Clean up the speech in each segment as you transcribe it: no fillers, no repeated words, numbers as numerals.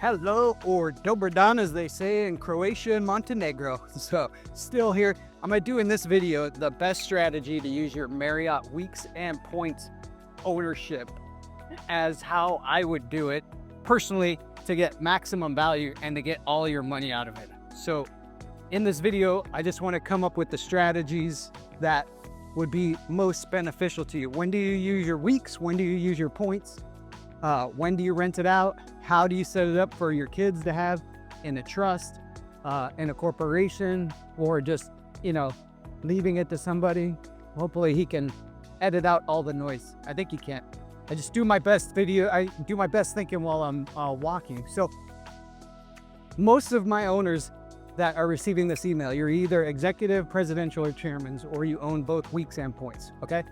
Hello, or Dobar dan, as they say in Croatia and Montenegro. So, still here. I'm doing this video, the best strategy to use your Marriott weeks and points ownership as how I would do it personally to get maximum value and to get all your money out of it. So, in this video, I just want to come up with the strategies that would be most beneficial to you. When do you use your weeks? When do you use your points? When do you rent it out? How do you set it up for your kids to have in a trust, in a corporation, or just, leaving it to somebody? Hopefully he can edit out all the noise. I think he can. I just do my best video. I do my best thinking while I'm walking. So most of my owners that are receiving this email, you're either executive, presidential, or chairman's, or you own both weeks and points, okay?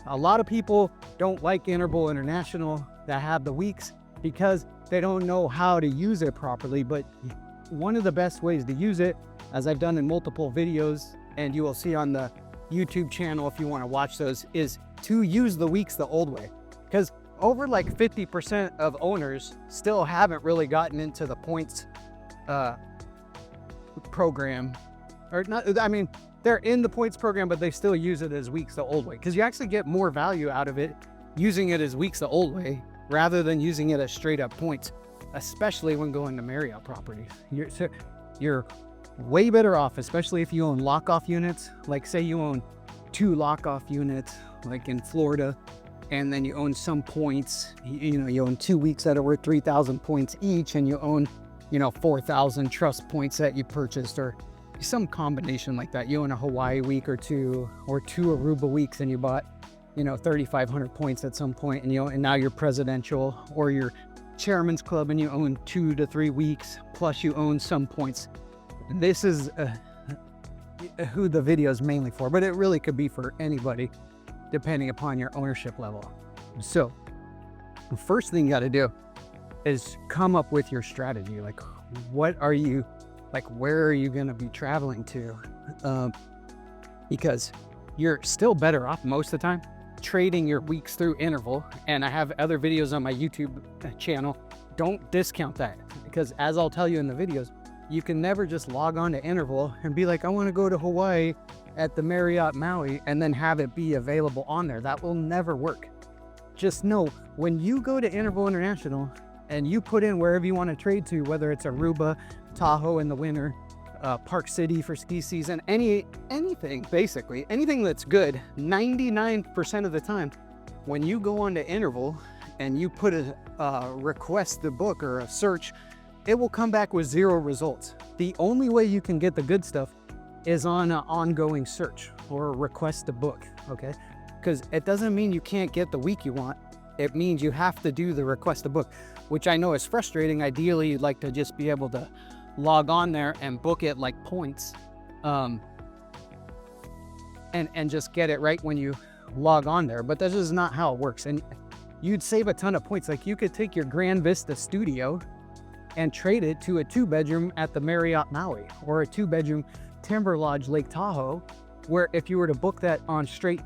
A lot of people don't like Interval International that have the weeks because they don't know how to use it properly. But one of the best ways to use it, as I've done in multiple videos, and you will see on the YouTube channel if you want to watch those, is to use the weeks the old way. Because over like 50% of owners still haven't really gotten into the points program, or not. I mean, they're in the points program, but they still use it as weeks the old way, because you actually get more value out of it using it as weeks the old way rather than using it as straight up points, especially when going to Marriott properties. You're way better off, especially if you own lock-off units. Like say you own 2 lock-off units, like in Florida, and then you own some points. You own 2 weeks that are worth 3,000 points each, and you own 4,000 trust points that you purchased, or some combination like that. You own a Hawaii week or 2 Aruba weeks, and you bought 3,500 points at some point, and now you're presidential or you're chairman's club and you own 2 to 3 weeks plus you own some points. This is who the video is mainly for, but it really could be for anybody depending upon your ownership level. So the first thing you got to do is come up with your strategy. Like, what are you, like, where are you going to be traveling to? Because you're still better off most of the time trading your weeks through Interval. And I have other videos on my YouTube channel. Don't discount that, because as I'll tell you in the videos, you can never just log on to Interval and be like, I want to go to Hawaii at the Marriott Maui, and then have it be available on there. That will never work. Just know, when you go to Interval International and you put in wherever you want to trade to, whether it's Aruba, Tahoe in the winter, Park City for ski season, anything, basically, anything that's good, 99% of the time, when you go on to Interval and you put a request to book or a search, it will come back with 0 results. The only way you can get the good stuff is on an ongoing search or a request to book, okay? Because it doesn't mean you can't get the week you want. It means you have to do the request to book, which I know is frustrating. Ideally, you'd like to just be able to log on there and book it like points, and just get it right when you log on there. But this is not how it works. And you'd save a ton of points. Like, you could take your Grand Vista studio and trade it to a 2-bedroom at the Marriott Maui, or a 2-bedroom Timber Lodge Lake Tahoe, where if you were to book that on straight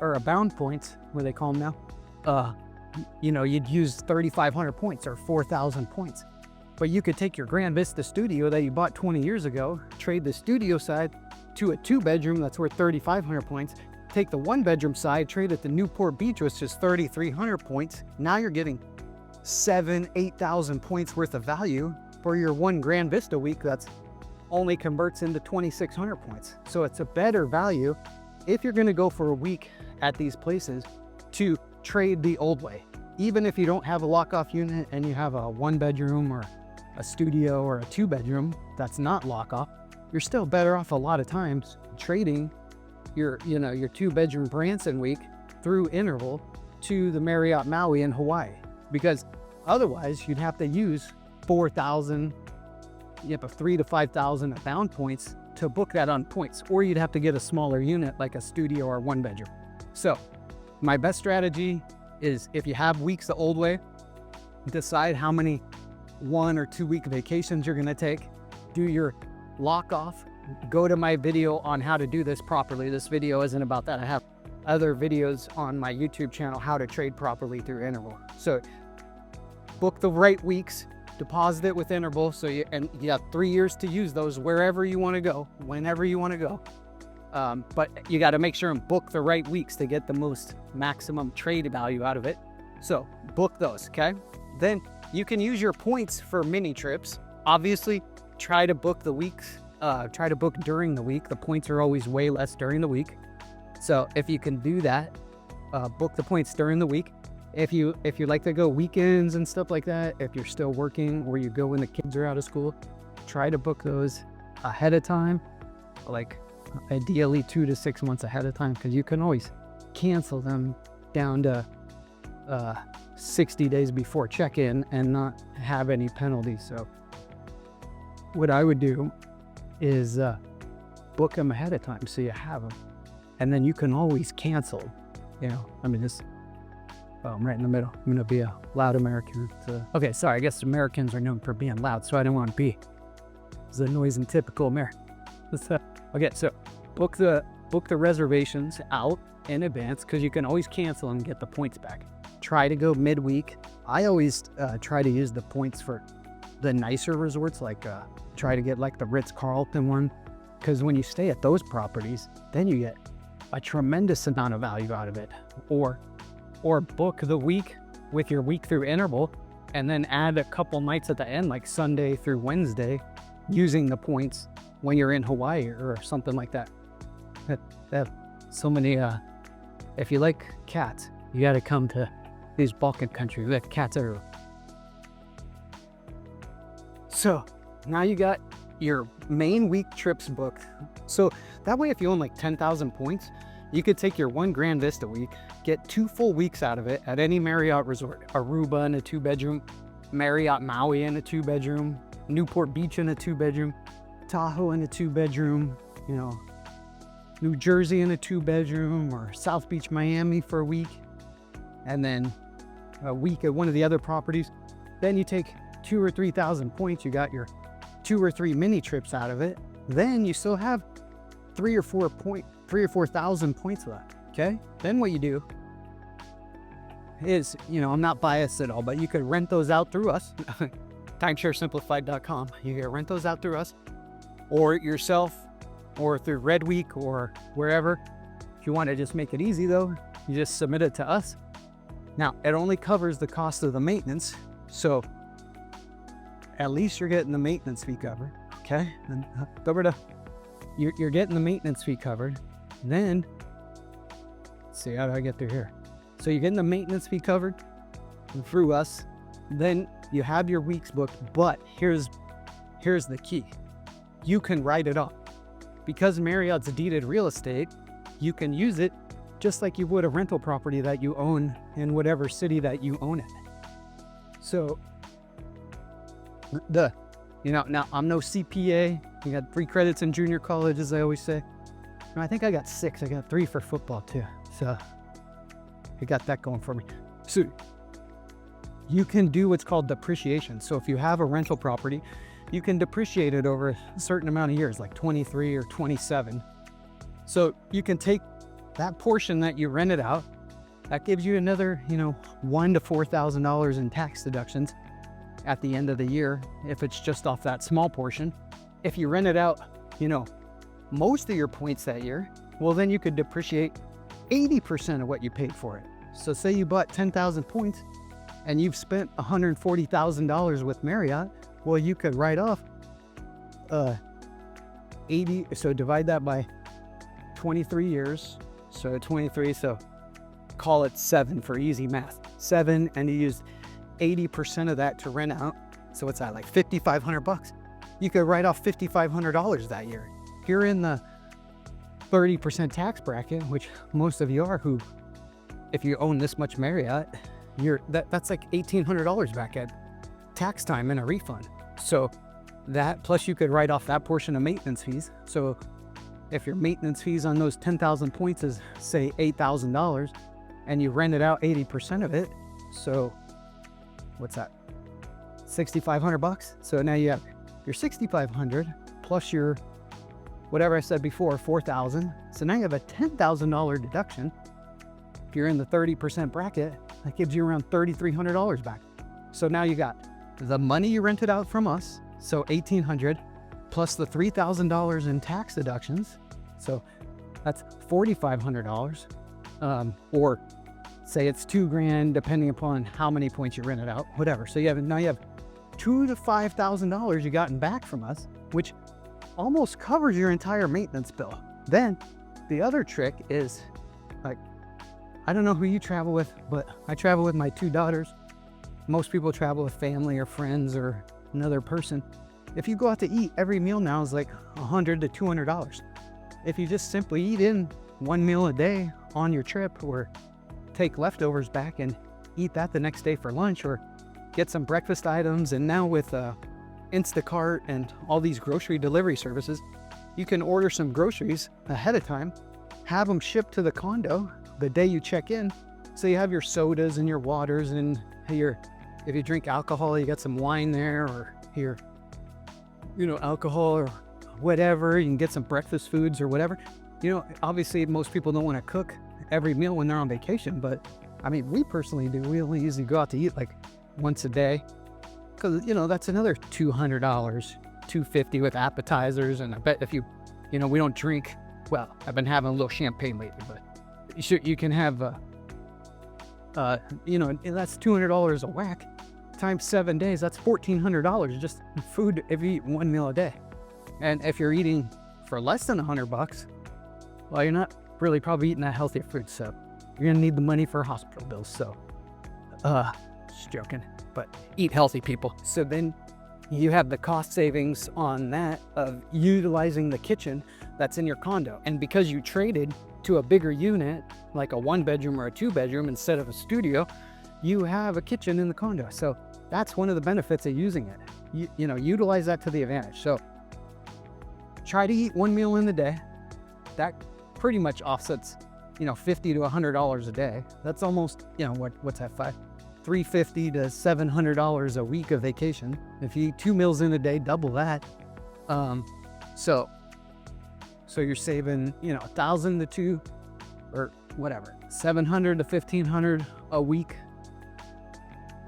or Abound points, what they call them now, you'd use 3,500 points or 4,000 points. But you could take your Grand Vista studio that you bought 20 years ago, trade the studio side to a 2-bedroom that's worth 3,500 points, take the 1-bedroom side, trade it to Newport Beach, which is 3,300 points. Now you're getting 8,000 points worth of value for your one Grand Vista week that's only converts into 2,600 points. So it's a better value if you're going to go for a week at these places to trade the old way. Even if you don't have a lock-off unit and you have a 1-bedroom or a studio or a 2-bedroom that's not lock-off, you're still better off a lot of times trading your 2-bedroom Branson week through Interval to the Marriott Maui in Hawaii, because otherwise you'd have to use 4,000, 3,000 to 5,000 Abound points to book that on points, or you'd have to get a smaller unit like a studio or 1-bedroom. So my best strategy is, if you have weeks the old way, decide how many 1 or 2 week vacations you're going to take, do your lock off, go to my video on how to do this properly. This video isn't about that. I have other videos on my YouTube channel, how to trade properly through Interval. So book the right weeks, deposit it with interval. So you have 3 years to use those wherever you want to go, whenever you want to go. But you got to make sure and book the right weeks to get the most maximum trade value out of it. So book those, okay? Then you can use your points for mini trips. Obviously, try to book the weeks. Try to book during the week. The points are always way less during the week. So if you can do that, book the points during the week. If you like to go weekends and stuff like that, if you're still working or you go when the kids are out of school, try to book those ahead of time, like ideally 2 to 6 months ahead of time, because you can always cancel them down to 60 days before check-in and not have any penalties. So what I would do is book them ahead of time so you have them, and then you can always cancel. I mean, I'm right in the middle. I'm gonna be a loud American. Okay, sorry. I guess Americans are known for being loud, so I don't want to be the noise in typical American. Okay, so book the reservations out in advance, because you can always cancel and get the points back. Try to go midweek. I always try to use the points for the nicer resorts, like try to get like the Ritz-Carlton one, because when you stay at those properties, then you get a tremendous amount of value out of it. Or book the week with your week through interval, and then add a couple nights at the end, like Sunday through Wednesday, using the points when you're in Hawaii or something like that. They have so many, if you like cats, you got to come to these Balkan countries. We have cats everywhere. So now you got your main week trips booked. So that way, if you own like 10,000 points, you could take your one Grand Vista week, get 2 full weeks out of it at any Marriott resort. Aruba in a 2-bedroom, Marriott Maui in a 2-bedroom, Newport Beach in a 2-bedroom, Tahoe in a 2-bedroom, New Jersey in a 2-bedroom, or South Beach, Miami for a week, and then a week at one of the other properties. Then you take 2,000 or 3,000 points. You got your 2 or 3 mini trips out of it. Then you still have 3,000 or 4,000 points left. Okay. Then what you do is, I'm not biased at all, but you could rent those out through us. TimeshareSimplified.com. You can rent those out through us, or yourself, or through Red Week, or wherever. If you want to just make it easy, though, you just submit it to us. Now, it only covers the cost of the maintenance, so at least you're getting the maintenance fee covered. Okay. And you're getting the maintenance fee covered. Then, let's see, how do I get through here? So you're getting the maintenance fee covered through us. Then you have your weeks booked, but here's the key. You can write it off. Because Marriott's deeded real estate, you can use it just like you would a rental property that you own in whatever city that you own it. So now I'm no CPA. I got 3 credits in junior college, as I always say. No, I think I got 6. I got 3 for football too. So I got that going for me. So you can do what's called depreciation. So if you have a rental property, you can depreciate it over a certain amount of years, like 23 or 27. So you can take that portion that you rented out. That gives you another, $1,000 to $4,000 in tax deductions at the end of the year, if it's just off that small portion. If you rent it out, most of your points that year, well, then you could depreciate 80% of what you paid for it. So say you bought 10,000 points and you've spent $140,000 with Marriott. Well, you could write off 80. So divide that by 23 years. So 23, so call it 7 for easy math. 7, and you used 80% of that to rent out. So what's that, like $5,500? You could write off $5,500 that year. If you're in the 30% tax bracket, which most of you are, who, if you own this much Marriott, that's like $1,800 back at tax time in a refund. So that, plus you could write off that portion of maintenance fees. So if your maintenance fees on those 10,000 points is, say, $8,000, and you rented out 80% of it, so what's that? $6,500. So now you have your $6,500 plus your whatever I said before, $4,000. So now you have a $10,000 deduction. If you're in the 30% bracket, that gives you around $3,300 back. So now you got the money you rented out from us, so $1,800, plus the $3,000 in tax deductions, so that's $4,500, or say it's $2,000 depending upon how many points you rented out, whatever. So you have $2,000 to $5,000 you gotten back from us, which almost covers your entire maintenance bill. Then the other trick is, like, I don't know who you travel with, but I travel with my 2 daughters. Most people travel with family or friends or another person. If you go out to eat, every meal now is like $100 to $200. If you just simply eat in 1 meal a day on your trip, or take leftovers back and eat that the next day for lunch, or get some breakfast items. And now with Instacart and all these grocery delivery services, you can order some groceries ahead of time, have them shipped to the condo the day you check in. So you have your sodas and your waters, and if you drink alcohol, you got some wine there, or your, alcohol or whatever. You can get some breakfast foods or whatever. Obviously most people don't want to cook every meal when they're on vacation, but I mean, we personally do. We only usually go out to eat like once a day, because that's another $200, $250 with appetizers. And I bet if we don't drink, well, I've been having a little champagne lately, but you can have that's $200 a whack times 7 days. That's $1,400 just food if you eat 1 meal a day. And if you're eating for less than $100, well, you're not really probably eating that healthier food, so you're gonna need the money for hospital bills. So just joking, but eat healthy, people. So then you have the cost savings on that of utilizing the kitchen that's in your condo. And because you traded to a bigger unit, like a 1-bedroom or a 2-bedroom instead of a studio, you have a kitchen in the condo. So that's one of the benefits of using it. Utilize that to the advantage. So try to eat 1 meal in the day. That pretty much offsets, $50 to $100 a day. That's almost, what's that, $350 to $700 a week of vacation. If you eat 2 meals in a day, double that. So you're saving, $1,000 to $700 to $1,500 a week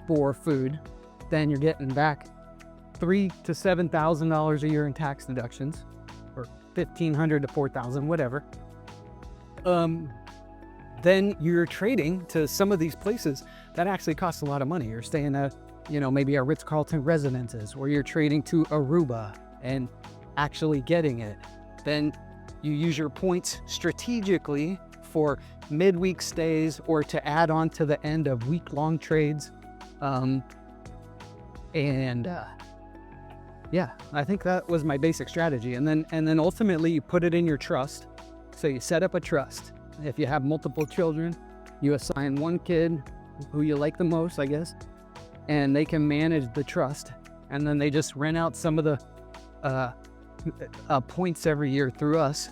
for food. Then you're getting back $3,000 to $7,000 a year in tax deductions, or $1,500 to $4,000, whatever. Then you're trading to some of these places that actually cost a lot of money. You're staying at, maybe a Ritz-Carlton residences, or you're trading to Aruba and actually getting it. Then you use your points strategically for midweek stays, or to add on to the end of week-long trades. Yeah, I think that was my basic strategy. And then ultimately you put it in your trust. So you set up a trust. If you have multiple children, you assign one kid who you like the most, I guess, and they can manage the trust. And then they just rent out some of the points every year through us.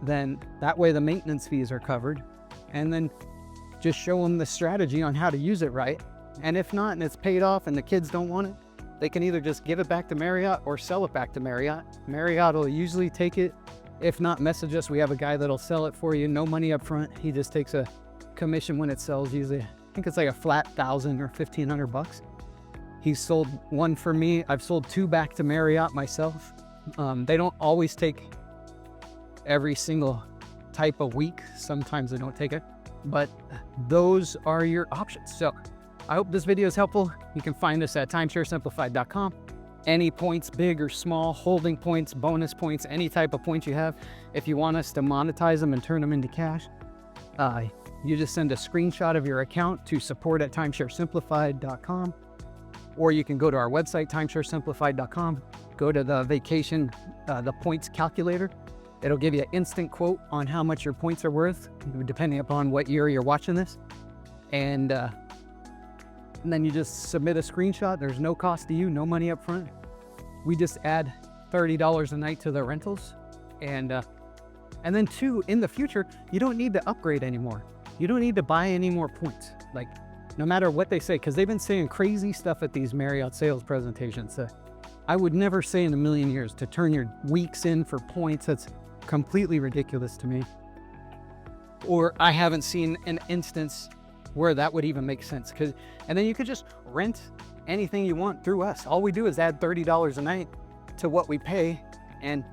Then that way the maintenance fees are covered. And then just show them the strategy on how to use it right. And if not, and it's paid off and the kids don't want it, they can either just give it back to Marriott or sell it back to Marriott. Marriott will usually take it. If not, message us. We have a guy that'll sell it for you. No money up front. He just takes a commission when it sells. Usually, I think it's like a flat $1,000 or $1,500. He's sold one for me. I've sold 2 back to Marriott myself. They don't always take every single type of week. Sometimes they don't take it, but those are your options. So I hope this video is helpful. You can find us at timesharesimplified.com. Any points, big or small, holding points, bonus points, any type of points you have. If you want us to monetize them and turn them into cash, you just send a screenshot of your account to support@timesharesimplified.com, or you can go to our website, timesharesimplified.com, go to the vacation, the points calculator. It'll give you an instant quote on how much your points are worth, depending upon what year you're watching this. And then you just submit a screenshot. There's no cost to you, no money up front. We just add $30 a night to the rentals. And then 2, in the future, you don't need to upgrade anymore. You don't need to buy any more points. Like, no matter what they say, because they've been saying crazy stuff at these Marriott sales presentations. I would never say in a million years to turn your weeks in for points. That's completely ridiculous to me. Or I haven't seen an instance where that would even make sense. And then you could just rent anything you want through us. All we do is add $30 a night to what we pay, and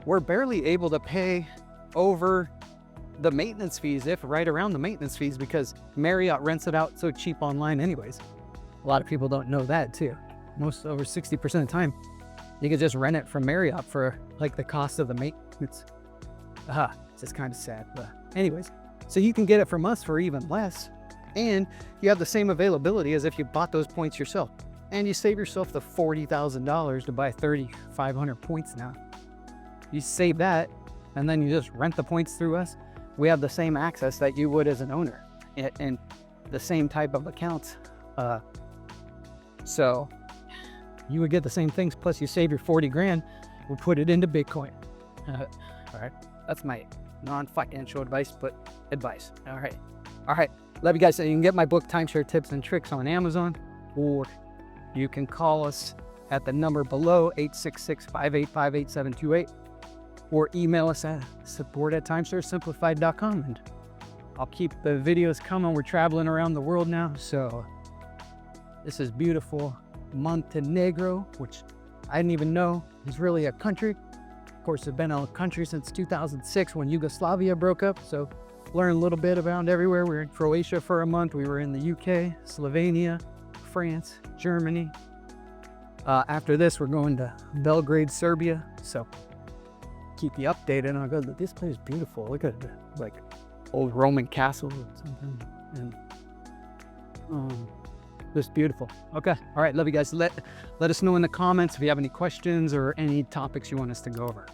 we're barely able to pay over the maintenance fees, if right around the maintenance fees, because Marriott rents it out so cheap online anyways. A lot of people don't know that too. Over 60% of the time, you can just rent it from Marriott for like the cost of the maintenance. It's just kind of sad, but anyways, so you can get it from us for even less, and you have the same availability as if you bought those points yourself, and you save yourself the $40,000 to buy 3,500 points now. You save that, and then you just rent the points through us. We have the same access that you would as an owner, and the same type of accounts. So you would get the same things, plus you save your 40 grand. We'll put it into Bitcoin. All right, that's my non-financial advice, but advice. All right. Love you guys. So you can get my book, Timeshare Tips and Tricks, on Amazon, or you can call us at the number below, 866-585-8728. Or email us at support@timesharesimplified.com, and I'll keep the videos coming. We're traveling around the world now, so this is beautiful Montenegro, which I didn't even know is really a country. Of course, it's been a country since 2006 when Yugoslavia broke up, so learned a little bit around everywhere. We were in Croatia for a month. We were in the UK, Slovenia, France, Germany. After this, we're going to Belgrade, Serbia, so keep you updated. And I'll go, this place is beautiful. Look at it, like old Roman castle or something, and just beautiful. Okay, all right, love you guys. Let us know in the comments if you have any questions or any topics you want us to go over.